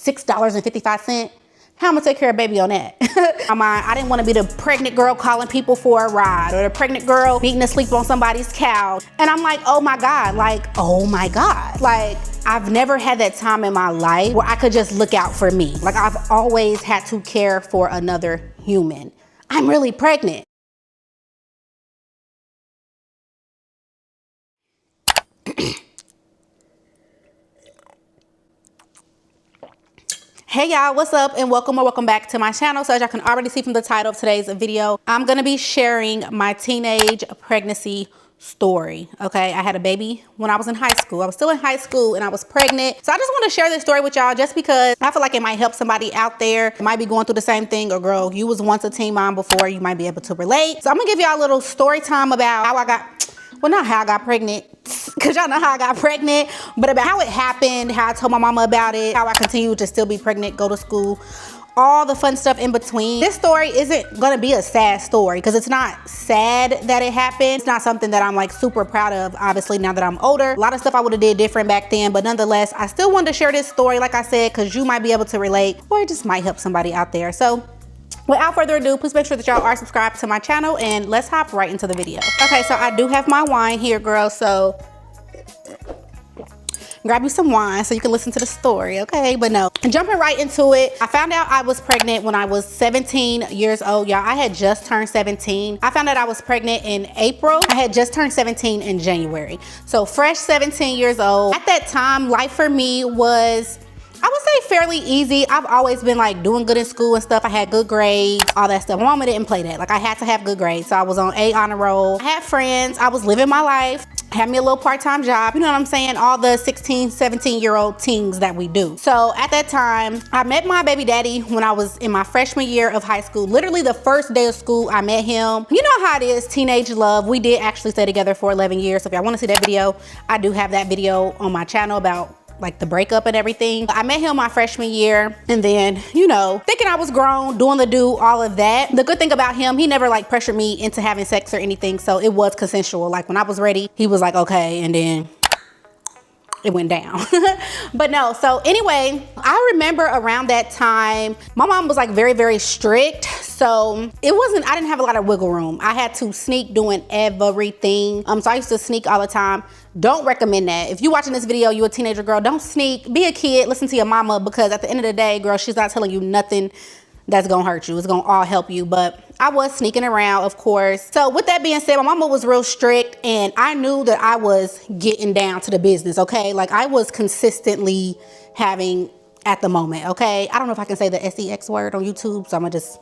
$6.55. How I'm gonna take care of baby on that? I didn't wanna be the pregnant girl calling people for a ride, or the pregnant girl needing to sleep on somebody's couch. And I'm like, oh my God, Like, I've never had that time in my life where I could just look out for me. Like, I've always had to care for another human. I'm really pregnant. Hey y'all, what's up, and welcome back to my channel. So as y'all can already see from the title of today's video, I'm gonna be sharing my teenage pregnancy story. Okay, I had a baby when I was in high school. I was still in high school and I was pregnant. So I just want to share this story with y'all just because I feel like it might help somebody out there who might be going through the same thing, or girl, you was once a teen mom before, you might be able to relate. So I'm gonna give y'all a little story time about how I got, well, not how I got pregnant, because y'all know how I got pregnant, but about how it happened, how I told my mama about it, how I continued to still be pregnant, go to school, all the fun stuff in between. This story isn't gonna be a sad story because it's not sad that it happened. It's not something that I'm like super proud of, obviously, now that I'm older. A lot of stuff I would have did different back then, but nonetheless, I still wanted to share this story, like I said, because you might be able to relate, or it just might help somebody out there. So without further ado, please make sure that y'all are subscribed to my channel, and let's hop right into the video. Okay, so I do have my wine here, girl, so grab you some wine so you can listen to the story, okay? But no, jumping right into it, I found out I was pregnant when I was 17 years old, y'all. I had just turned 17. I found out I was pregnant in April. I had just turned 17 in January. So fresh 17 years old. At that time, life for me was, I would say, fairly easy. I've always been like doing good in school and stuff. I had good grades, all that stuff. My mama didn't play that. Like, I had to have good grades. So I was on A honor roll. I had friends. I was living my life. Had me a little part-time job. You know what I'm saying? All the 16, 17-year-old teens that we do. So at that time, I met my baby daddy when I was in my freshman year of high school. Literally the first day of school, I met him. You know how it is, teenage love. We did actually stay together for 11 years. So if y'all want to see that video, I do have that video on my channel about like the breakup and everything. I met him my freshman year, and then, you know, thinking I was grown, doing the do, all of that. The good thing about him, he never like pressured me into having sex or anything, so it was consensual. Like, when I was ready, he was like, okay, and then it went down. But no, so anyway, I remember around that time, my mom was like very, very strict. So it wasn't, I didn't have a lot of wiggle room. I had to sneak doing everything. So I used to sneak all the time. Don't recommend that. If you're watching this video, you a teenager girl, don't sneak, be a kid, listen to your mama, because at the end of the day, girl, she's not telling you nothing that's gonna hurt you. It's gonna all help you. But I was sneaking around, of course. So with that being said, my mama was real strict, and I knew that I was getting down to the business, okay? Like, I was consistently having at the moment, okay? I don't know if I can say the SEX word on YouTube, so I'm gonna just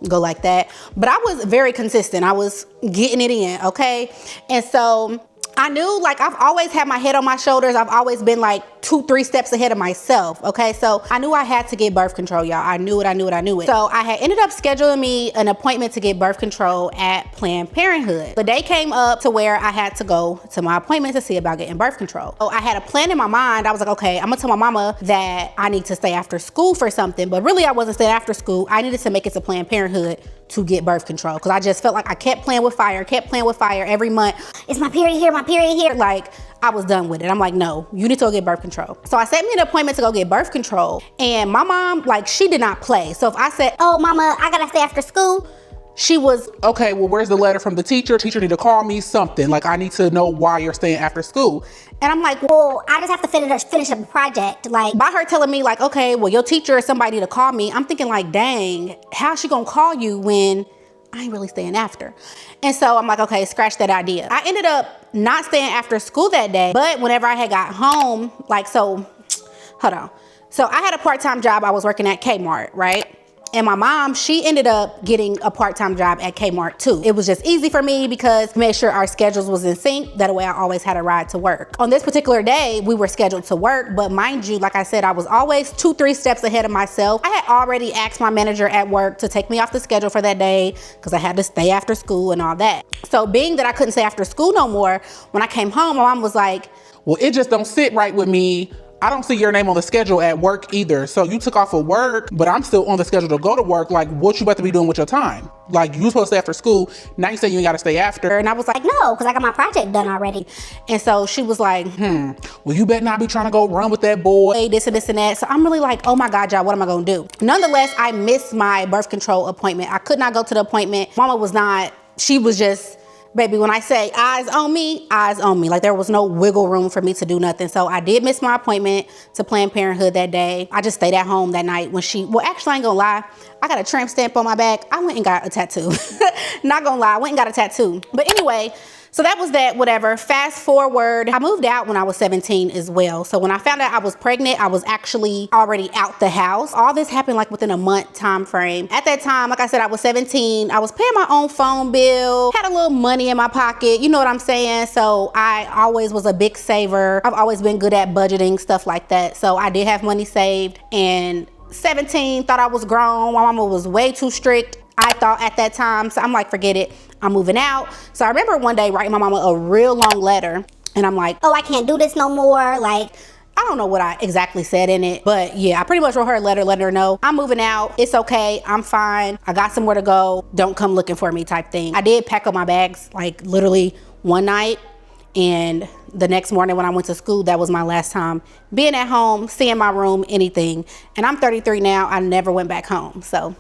go like that. But I was very consistent. I was getting it in, okay? And so I knew, like, I've always had my head on my shoulders. I've always been like 2-3 steps ahead of myself, okay? So I knew I had to get birth control, y'all. I knew it. So I had ended up scheduling me an appointment to get birth control at Planned Parenthood. The day came up to where I had to go to my appointment to see about getting birth control. So I had a plan in my mind. I was like, okay, I'm gonna tell my mama that I need to stay after school for something, but really I wasn't staying after school. I needed to make it to Planned Parenthood to get birth control, because I just felt like I kept playing with fire every month. It's my period here, like, I was done with it. I'm like, no, you need to go get birth control. So I set me an appointment to go get birth control, and my mom, like, she did not play. So if I said, oh mama, I gotta stay after school, she was, okay, well, where's the letter from the teacher? Teacher need to call me something. Like, I need to know why you're staying after school. And I'm like, well, I just have to finish up a project. Like, by her telling me like, okay, well, your teacher or somebody to call me, I'm thinking like, dang, how's she gonna call you when I ain't really staying after? And so I'm like, okay, scratch that idea. I ended up not staying after school that day, but whenever I had got home, like, so, hold on. So I had a part-time job. I was working at Kmart, right? And my mom, she ended up getting a part-time job at Kmart too. It was just easy for me because made sure our schedules was in sync. That way I always had a ride to work. On this particular day, we were scheduled to work, but mind you, like I said, I was always 2-3 steps ahead of myself. I had already asked my manager at work to take me off the schedule for that day because I had to stay after school and all that. So being that I couldn't stay after school no more, when I came home, my mom was like, well, it just don't sit right with me. I don't see your name on the schedule at work either. So you took off of work, but I'm still on the schedule to go to work. Like, what you about to be doing with your time? Like, you supposed to stay after school. Now you say you ain't got to stay after. And I was like, no, because I got my project done already. And so she was like, well, you better not be trying to go run with that boy. This and this and that. So I'm really like, oh my God, y'all, what am I going to do? Nonetheless, I missed my birth control appointment. I could not go to the appointment. Mama was not, she was just, baby, when I say eyes on me, eyes on me. Like, there was no wiggle room for me to do nothing. So I did miss my appointment to Planned Parenthood that day. I just stayed at home that night when well, actually, I ain't gonna lie. I got a tramp stamp on my back. I went and got a tattoo. Not gonna lie, I went and got a tattoo. But anyway, so that was that, whatever. Fast forward, I moved out when I was 17 as well. So when I found out I was pregnant, I was actually already out the house. All this happened like within a month time frame. At that time, like I said, I was 17. I was paying my own phone bill, had a little money in my pocket. You know what I'm saying? So I always was a big saver. I've always been good at budgeting, stuff like that. So I did have money saved, and 17, thought I was grown. My mama was way too strict, I thought, at that time. So I'm like, forget it, I'm moving out. So I remember one day writing my mama a real long letter, and I'm like, oh, I can't do this no more. Like, I don't know what I exactly said in it, but yeah, I pretty much wrote her a letter letting her know I'm moving out. It's okay, I'm fine, I got somewhere to go, don't come looking for me type thing. I did pack up my bags like literally one night, and the next morning when I went to school, that was my last time being at home, seeing my room, anything. And I'm 33 now, I never went back home. So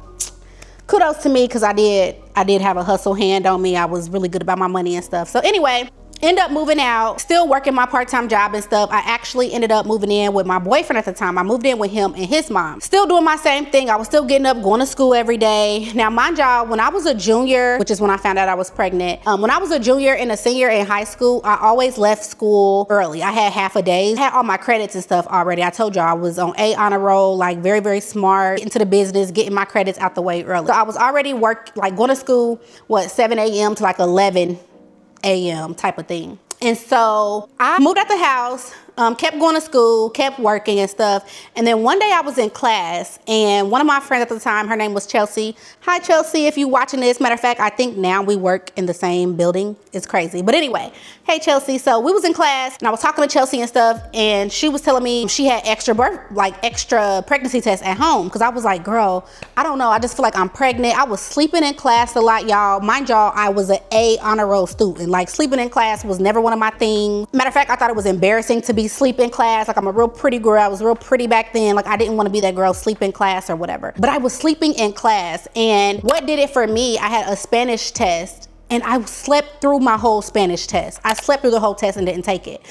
kudos to me, because I did have a hustle hand on me. I was really good about my money and stuff. So anyway, end up moving out, still working my part-time job and stuff. I actually ended up moving in with my boyfriend at the time. I moved in with him and his mom. Still doing my same thing. I was still getting up, going to school every day. Now, mind y'all, when I was a junior, which is when I found out I was pregnant, when I was a junior and a senior in high school, I always left school early. I had half a day. I had all my credits and stuff already. I told y'all I was on A honor roll, like very, very smart, into the business, getting my credits out the way early. So I was already going to school, 7 a.m. to like 11 a.m. type of thing. And so I moved out the house, kept going to school, kept working and stuff. And then one day I was in class, and one of my friends at the time, her name was Chelsea. Hi, Chelsea, if you watching this. Matter of fact, I think now we work in the same building. It's crazy. But anyway, hey, Chelsea. So we was in class, and I was talking to Chelsea and stuff, and she was telling me she had extra pregnancy tests at home. Because I was like, girl, I don't know. I just feel like I'm pregnant. I was sleeping in class a lot, y'all. Mind y'all, I was an A honor roll student. Like, sleeping in class was never one of my things. Matter of fact, I thought it was embarrassing to be sleep in class. Like, I'm a real pretty girl. I was real pretty back then. Like, I didn't want to be that girl sleep in class or whatever. But I was sleeping in class, and what did it for me? I had a Spanish test, and I slept through my whole Spanish test. I slept through the whole test and didn't take it.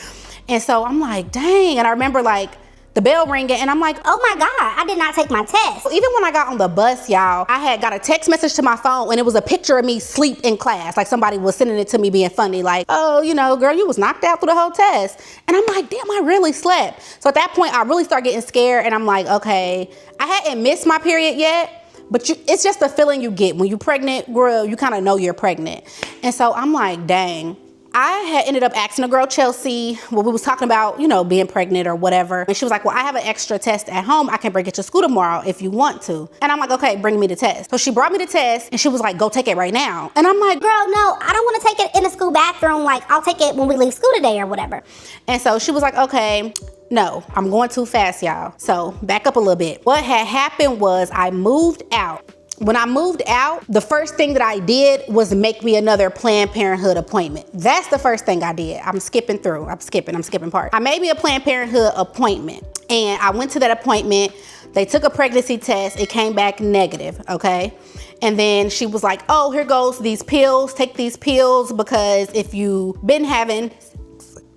And so I'm like, dang. And I remember like the bell ringing, and I'm like, oh my God, I did not take my test. Even when I got on the bus, y'all, I had got a text message to my phone, and it was a picture of me sleep in class. Like, somebody was sending it to me being funny, like, oh, you know, girl, you was knocked out through the whole test. And I'm like, damn, I really slept. So at that point, I really started getting scared, and I'm like, okay, I hadn't missed my period yet, but it's just the feeling you get when you're pregnant, girl. You kind of know you're pregnant. And so I'm like, dang. I had ended up asking a girl, Chelsea, when we was talking about, you know, being pregnant or whatever. And she was like, well, I have an extra test at home. I can bring it to school tomorrow if you want to. And I'm like, okay, bring me the test. So she brought me the test, and she was like, go take it right now. And I'm like, girl, no, I don't want to take it in the school bathroom. Like, I'll take it when we leave school today or whatever. And so she was like, okay. No, I'm going too fast, y'all. So back up a little bit. What had happened was I moved out. When I moved out, the first thing that I did was make me another Planned Parenthood appointment. That's the first thing I did. I'm skipping part. I made me a Planned Parenthood appointment, and I went to that appointment. They took a pregnancy test. It came back negative, okay? And then she was like, oh, here goes these pills. Take these pills, because if you've been having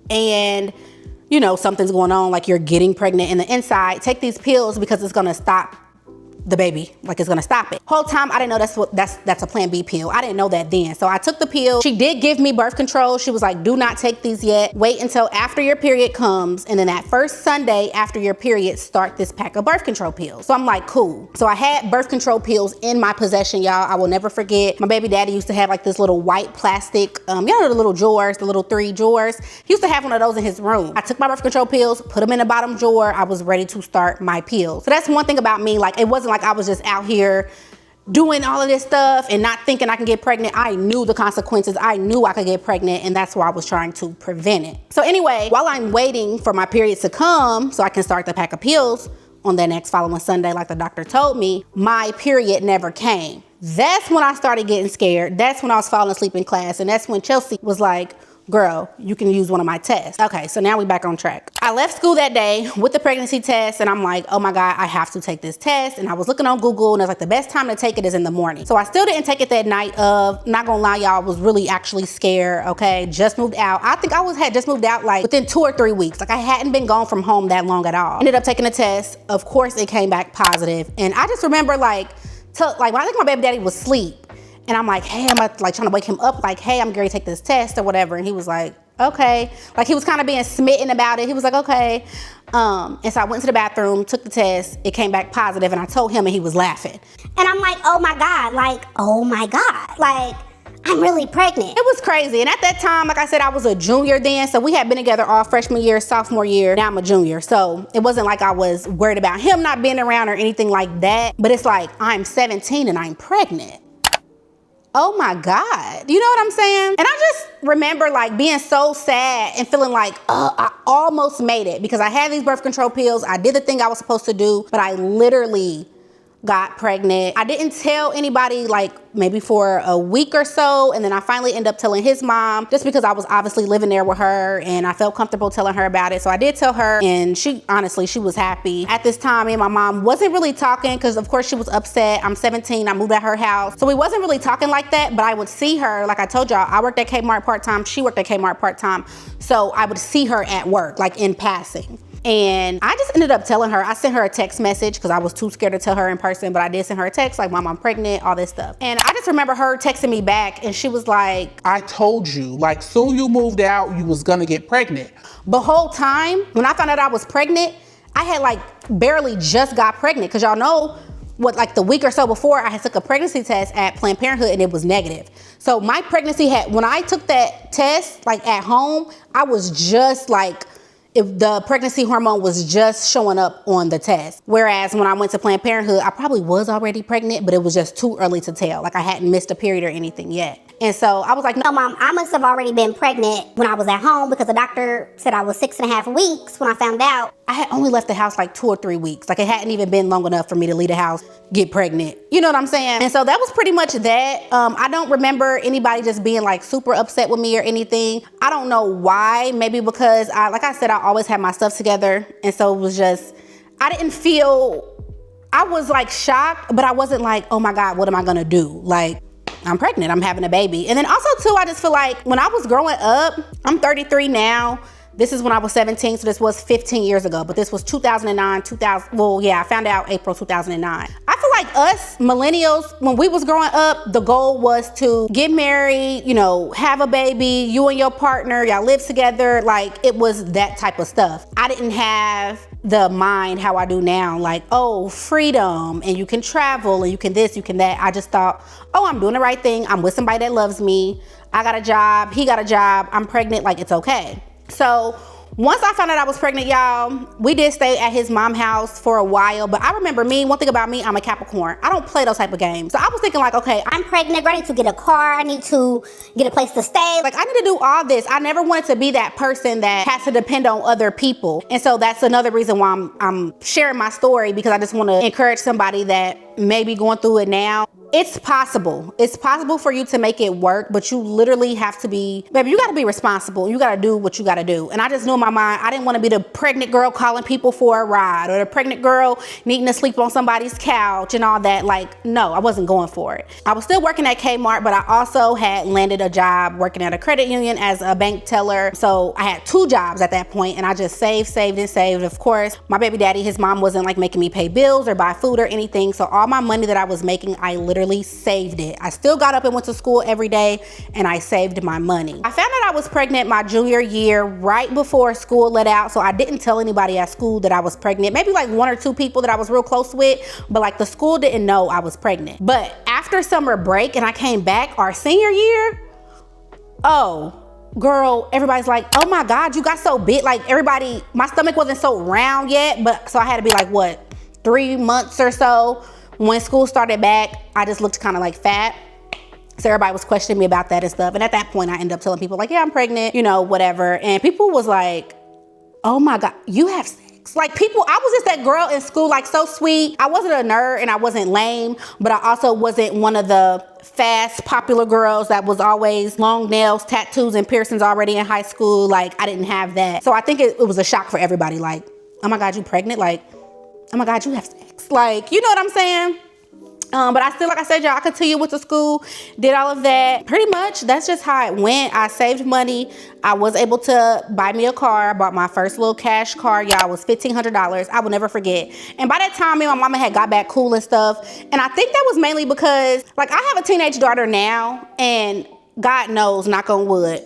and you know something's going on, like you're getting pregnant in the inside, take these pills because it's gonna stop the baby, like it's gonna stop it. Whole time I didn't know that's a Plan B pill. I didn't know that then. So I took the pill. She did give me birth control. She was like, do not take these yet. Wait until after your period comes, and then that first Sunday after your period, start this pack of birth control pills. So I'm like, cool. So I had birth control pills in my possession, y'all. I will never forget. My baby daddy used to have like this little white plastic, you know, the little drawers, the little 3 drawers. He used to have one of those in his room. I took my birth control pills, put them in the bottom drawer. I was ready to start my pills. So that's one thing about me. Like, it wasn't like I was just out here doing all of this stuff and not thinking I can get pregnant. I knew the consequences. I knew I could get pregnant, and that's why I was trying to prevent it. So anyway, while I'm waiting for my periods to come so I can start the pack of pills on the next following Sunday, like the doctor told me, my period never came. That's when I started getting scared. That's when I was falling asleep in class. And that's when Chelsea was like, girl, you can use one of my tests. Okay, so now we back on track. I left school that day with the pregnancy test, and I'm like, oh my God, I have to take this test. And I was looking on Google, and I was like, the best time to take it is in the morning. So I still didn't take it that night of, not gonna lie, y'all, I was really actually scared, okay? Just moved out. I think I had just moved out like within 2 or 3 weeks. Like I hadn't been gone from home that long at all. Ended up taking the test. Of course, it came back positive. And I just remember like when I think my baby daddy was asleep, and I'm like, hey, I'm like trying to wake him up, like, hey, I'm going to take this test or whatever. And he was like, okay. Like he was kind of being smitten about it. He was like, okay. And so I went to the bathroom, took the test. It came back positive, and I told him, and he was laughing. And I'm like, oh my God, like, I'm really pregnant. It was crazy. And at that time, like I said, I was a junior then. So we had been together all freshman year, sophomore year. Now I'm a junior. So it wasn't like I was worried about him not being around or anything like that. But it's like, I'm 17 and I'm pregnant. Oh my God. You know what I'm saying? And I just remember like being so sad and feeling like, I almost made it, because I had these birth control pills. I did the thing I was supposed to do, but I literally got pregnant. I didn't tell anybody like maybe for a week or so, and then I finally ended up telling his mom, just because I was obviously living there with her and I felt comfortable telling her about it. So I did tell her, and she was happy. At this time, me and my mom wasn't really talking, because of course she was upset. I'm 17, I moved at her house. So we wasn't really talking like that, but I would see her, like I told y'all, I worked at Kmart part-time, she worked at Kmart part-time. So I would see her at work, like in passing. And I just ended up telling her, I sent her a text message because I was too scared to tell her in person, but I did send her a text like, Mom, I'm pregnant, all this stuff. And I just remember her texting me back, and she was like, I told you, like soon you moved out, you was gonna get pregnant. The whole time, when I found out I was pregnant, I had like barely just got pregnant, because y'all know what, like the week or so before, I had took a pregnancy test at Planned Parenthood and it was negative. So my pregnancy when I took that test, like at home, I was just like, if the pregnancy hormone was just showing up on the test. Whereas when I went to Planned Parenthood, I probably was already pregnant, but it was just too early to tell. Like I hadn't missed a period or anything yet. And so I was like, No, Mom, I must have already been pregnant when I was at home, because the doctor said I was 6.5 weeks when I found out. I had only left the house like 2 or 3 weeks. Like it hadn't even been long enough for me to leave the house, get pregnant. You know what I'm saying? And so that was pretty much that. I don't remember anybody just being like super upset with me or anything. I don't know why. Maybe because like I said, I always had my stuff together. And so it was just, I was like shocked, but I wasn't like, oh my God, what am I gonna do? Like, I'm pregnant, I'm having a baby. And then also too, I just feel like when I was growing up, I'm 33 now. This is when I was 17, so this was 15 years ago, but this was 2009, I found out April 2009. I feel like us millennials, when we was growing up, the goal was to get married, you know, have a baby, you and your partner, y'all live together. Like it was that type of stuff. I didn't have the mind how I do now, like, oh, freedom, and you can travel, and you can this, you can that. I just thought, oh, I'm doing the right thing. I'm with somebody that loves me. I got a job, he got a job, I'm pregnant, like it's okay. So once I found out I was pregnant, y'all, we did stay at his mom's house for a while. But I remember one thing about me, I'm a Capricorn. I don't play those type of games. So I was thinking like, okay, I'm pregnant, I need to get a car, I need to get a place to stay. Like I need to do all this. I never wanted to be that person that has to depend on other people. And so that's another reason why I'm sharing my story, because I just want to encourage somebody that may be going through it now. It's possible. It's possible for you to make it work, but you literally have to be, baby, you got to be responsible. You got to do what you got to do. And I just knew in my mind, I didn't want to be the pregnant girl calling people for a ride, or the pregnant girl needing to sleep on somebody's couch and all that. Like, no, I wasn't going for it. I was still working at Kmart, but I also had landed a job working at a credit union as a bank teller. So I had 2 jobs at that point, and I just saved. Of course, my baby daddy, his mom wasn't like making me pay bills or buy food or anything. So all my money that I was making, I literally saved it. I still got up and went to school every day, and I saved my money. I found out I was pregnant my junior year, right before school let out. So I didn't tell anybody at school that I was pregnant. Maybe like 1 or 2 people that I was real close with, but like the school didn't know I was pregnant. But after summer break and I came back our senior year, oh girl, everybody's like, oh my God, you got so big. Like everybody, my stomach wasn't so round yet, but so I had to be like, what, 3 months or so When school started back, I just looked kind of like fat. So everybody was questioning me about that and stuff. And at that point, I ended up telling people like, yeah, I'm pregnant, you know, whatever. And people was like, oh my God, you have sex. Like people, I was just that girl in school, like so sweet. I wasn't a nerd and I wasn't lame, but I also wasn't one of the fast, popular girls that was always long nails, tattoos, and piercings already in high school. Like I didn't have that. So I think it was a shock for everybody. Like, oh my God, you pregnant? Like, oh my God, you have sex. Like, you know what I'm saying? But I still, like I said, y'all, I continued with the school, did all of that. Pretty much, that's just how it went. I saved money. I was able to buy me a car. I bought my first little cash car, y'all. It was $1,500. I will never forget. And by that time, me and my mama had got back cool and stuff. And I think that was mainly because, like, I have a teenage daughter now, and God knows, knock on wood.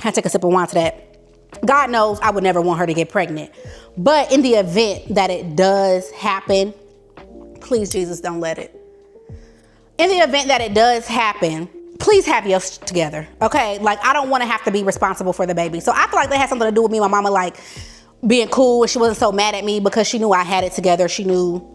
I take a sip of wine to that. God knows I would never want her to get pregnant. But in the event that it does happen, please, Jesus, don't let it. In the event that it does happen, please have your shit together, okay? Like, I don't want to have to be responsible for the baby. So I feel like that had something to do with me and my mama, like, being cool. She wasn't so mad at me because she knew I had it together. She knew,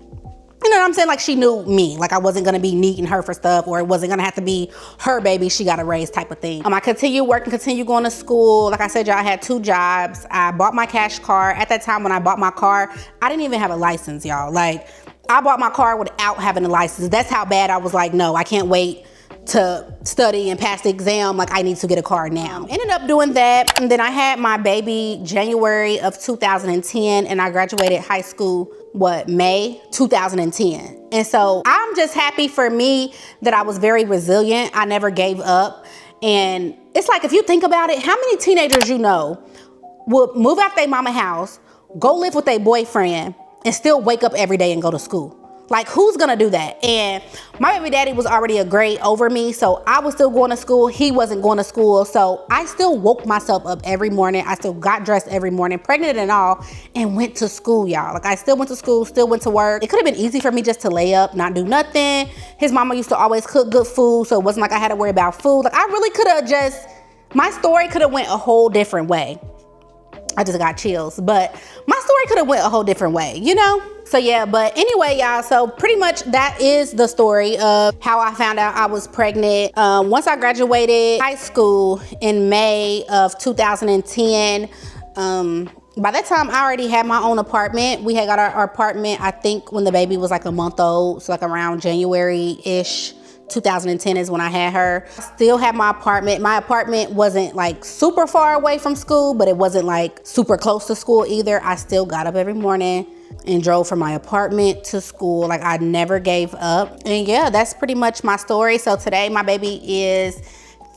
you know what I'm saying? Like, she knew me. Like, I wasn't going to be needing her for stuff, or it wasn't going to have to be her baby she got to raise type of thing. I continued working, continued going to school. Like I said, y'all, I had 2 jobs. I bought my cash car. At that time when I bought my car, I didn't even have a license, y'all. Like, I bought my car without having a license. That's how bad I was like, no, I can't wait to study and pass the exam. Like, I need to get a car now. Ended up doing that. And then I had my baby January of 2010, and I graduated high school, May 2010. And so I'm just happy for me that I was very resilient. I never gave up. And it's like, if you think about it, how many teenagers you know will move out their mama house, go live with their boyfriend, and still wake up every day and go to school? Like, who's gonna do that? And my baby daddy was already a grade over me, so I was still going to school. He wasn't going to school, so I still woke myself up every morning. I still got dressed every morning, pregnant and all, and went to school, y'all. Like, I still went to school, still went to work. It could have been easy for me just to lay up, not do nothing. His mama used to always cook good food, so it wasn't like I had to worry about food. Like, I really could have just, my story could have went a whole different way. I just got chills, but my story could have went a whole different way, you know? So yeah, but anyway, y'all, so pretty much that is the story of how I found out I was pregnant. Once I graduated high school in May of 2010, by that time I already had my own apartment. We had got our apartment, I think, when the baby was like a month old, so like around January-ish. 2010 is when I had her. I still had my apartment. My apartment wasn't like super far away from school, but it wasn't like super close to school either. I still got up every morning and drove from my apartment to school. Like, I never gave up. And yeah, that's pretty much my story. So today my baby is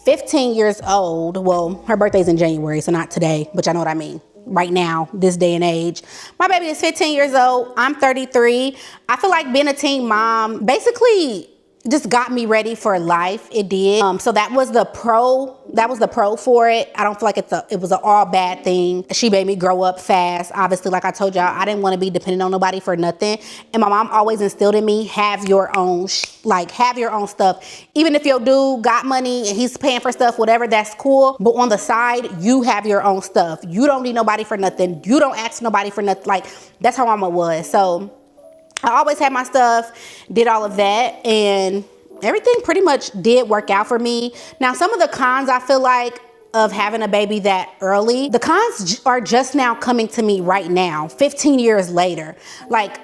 15 years old. Well, her birthday's in January, so not today, but y'all know what I mean. Right now, this day and age. My baby is 15 years old. I'm 33. I feel like being a teen mom basically just got me ready for life. It did. So that was the pro. That was the pro for it. I don't feel like it was an all bad thing. She made me grow up fast. Obviously, like I told y'all, I didn't want to be dependent on nobody for nothing. And my mom always instilled in me, have your own, have your own stuff. Even if your dude got money and he's paying for stuff, whatever, that's cool. But on the side, you have your own stuff. You don't need nobody for nothing. You don't ask nobody for nothing. Like, that's how mama was. So I always had my stuff, did all of that, and everything pretty much did work out for me. Now, some of the cons I feel like of having a baby that early, the cons are just now coming to me right now, 15 years later. Like,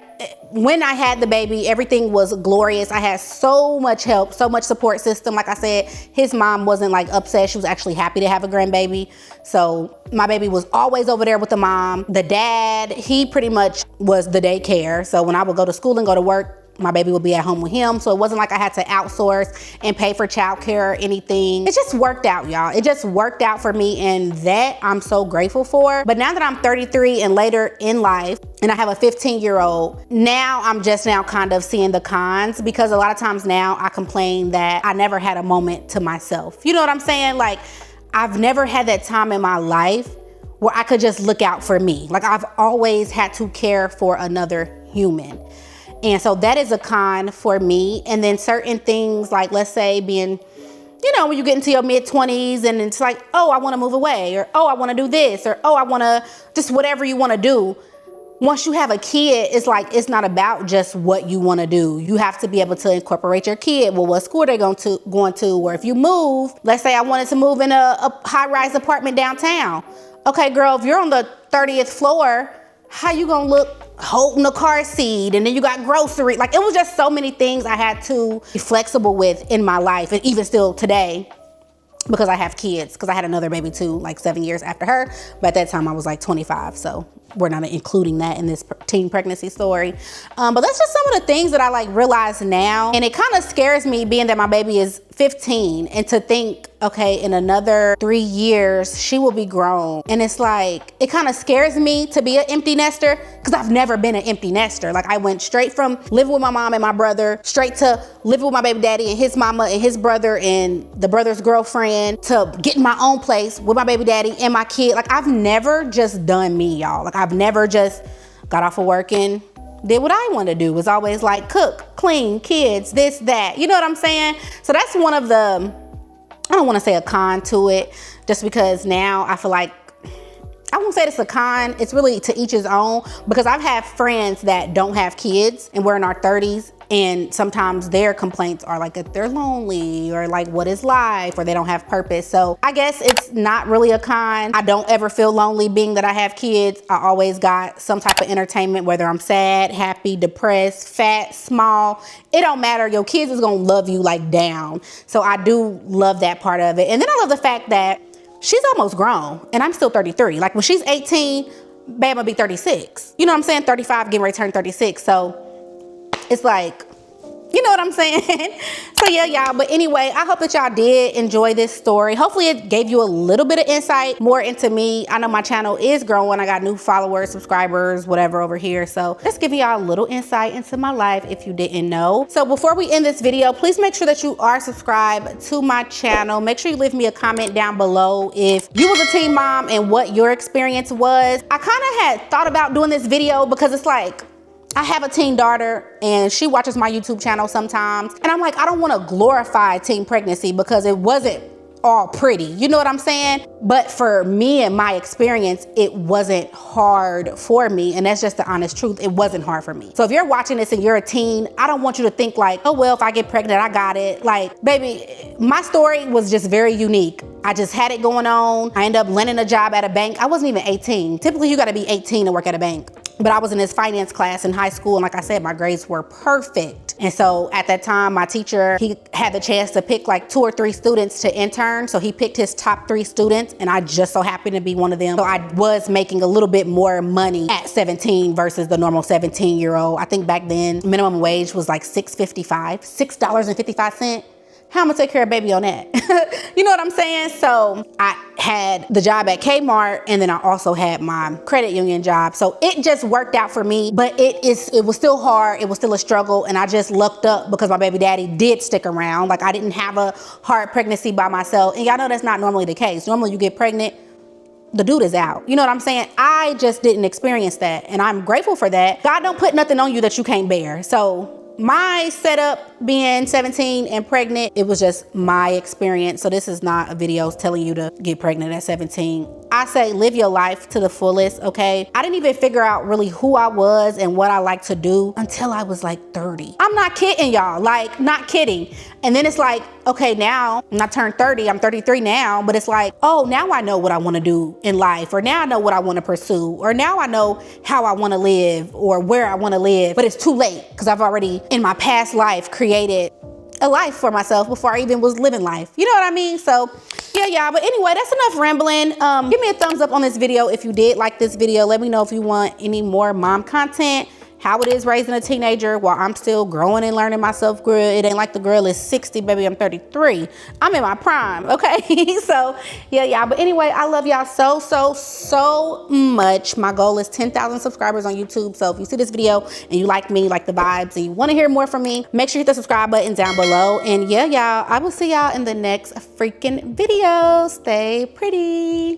when I had the baby, everything was glorious. I had so much help, so much support system. Like I said, his mom wasn't like upset. She was actually happy to have a grandbaby. So my baby was always over there with the mom. The dad, he pretty much was the daycare. So when I would go to school and go to work, my baby would be at home with him. So it wasn't like I had to outsource and pay for childcare or anything. It just worked out, y'all. It just worked out for me, and that I'm so grateful for. But now that I'm 33 and later in life, and I have a 15-year-old, now I'm just now kind of seeing the cons, because a lot of times now I complain that I never had a moment to myself. You know what I'm saying? Like, I've never had that time in my life where I could just look out for me. Like, I've always had to care for another human. And so that is a con for me. And then certain things, like, let's say being, you know, when you get into your mid-20s and it's like, oh, I want to move away, or oh, I want to do this, or oh, I want to just whatever you want to do. once you have a kid, it's like, it's not about just what you want to do. You have to be able to incorporate your kid. Well, what school they're going to, or if you move, let's say I wanted to move in a high-rise apartment downtown. Okay, girl, if you're on the 30th floor, how you gonna look holding a car seat, and then you got grocery? Like, it was just so many things I had to be flexible with in my life, and even still today, because I have kids, because I had another baby too, like 7 years after her, but at that time I was like 25, so we're not including that in this teen pregnancy story. But that's just some of the things that I like realize now, and it kind of scares me, being that my baby is 15, and to think, okay, in another 3 years she will be grown, and it's like, it kind of scares me to be an empty nester, because I've never been an empty nester. Like, I went straight from living with my mom and my brother straight to living with my baby daddy and his mama and his brother and the brother's girlfriend, to getting my own place with my baby daddy and my kid. Like, I've never just done me, y'all. Like, I've never just got off of work and did what I want to do. It's always like cook, clean, kids, this, that. You know what I'm saying? So that's one of the, I don't want to say a con to it, just because now I feel like, I won't say it's a con, it's really to each his own, because I've had friends that don't have kids and we're in our 30s, and sometimes their complaints are like that they're lonely, or like, what is life, or they don't have purpose. So I guess it's not really a con. I don't ever feel lonely being that I have kids. I always got some type of entertainment, whether I'm sad, happy, depressed, fat, small, it don't matter. Your kids is gonna love you like down. So I do love that part of it. And then I love the fact that she's almost grown and I'm still 33. Like, when she's 18, babe, I'll be 36. You know what I'm saying? 35, getting ready to turn 36. So it's like, you know what I'm saying? So yeah, y'all. But anyway, I hope that y'all did enjoy this story. Hopefully it gave you a little bit of insight more into me. I know my channel is growing. I got new followers, subscribers, whatever over here. So let's give y'all a little insight into my life if you didn't know. So before we end this video, please make sure that you are subscribed to my channel. Make sure you leave me a comment down below if you was a teen mom and what your experience was. I kind of had thought about doing this video because it's like, I have a teen daughter and she watches my YouTube channel sometimes. And I'm like, I don't want to glorify teen pregnancy because it wasn't all pretty. You know what I'm saying? But for me and my experience, it wasn't hard for me. And that's just the honest truth. It wasn't hard for me. So if you're watching this and you're a teen, I don't want you to think like, oh, well, if I get pregnant, I got it. Like, baby, my story was just very unique. I just had it going on. I ended up landing a job at a bank. I wasn't even 18. Typically, you got to be 18 to work at a bank. But I was in this finance class in high school, and like I said, my grades were perfect. And so at that time, my teacher, he had the chance to pick like 2 or 3 students to intern. So he picked his top 3 students, and I just so happened to be one of them. So I was making a little bit more money at 17 versus the normal 17-year-old. I think back then, minimum wage was like $6.55. How am I gonna take care of baby on that? You know what I'm saying? So I had the job at Kmart, and then I also had my credit union job. So it just worked out for me, but it was still hard. It was still a struggle, and I just lucked up because my baby daddy did stick around. Like, I didn't have a hard pregnancy by myself. And y'all know that's not normally the case. Normally you get pregnant, the dude is out. You know what I'm saying? I just didn't experience that, and I'm grateful for that. God don't put nothing on you that you can't bear. So my setup being 17 and pregnant, it was just my experience. So this is not a video telling you to get pregnant at 17. I say live your life to the fullest, okay? I didn't even figure out really who I was and what I like to do until I was like 30. I'm not kidding, y'all, like, not kidding. And then it's like, okay, now when I turned 30, I'm 33 now, but it's like, oh, now I know what I want to do in life, or now I know what I want to pursue, or now I know how I want to live or where I want to live, but it's too late because I've already in my past life created a life for myself before I even was living life. You know what I mean? So yeah, y'all. But anyway, that's enough rambling. Give me a thumbs up on this video if you did like this video. Let me know if you want any more mom content, how it is raising a teenager while I'm still growing and learning myself. Girl, it ain't like the girl is 60, baby, I'm 33. I'm in my prime, okay? So yeah, y'all. But anyway, I love y'all so much. My goal is 10,000 subscribers on YouTube. So if you see this video and you like me, like the vibes, and you want to hear more from me, make sure you hit the subscribe button down below. And yeah, y'all, I will see y'all in the next freaking video. Stay pretty.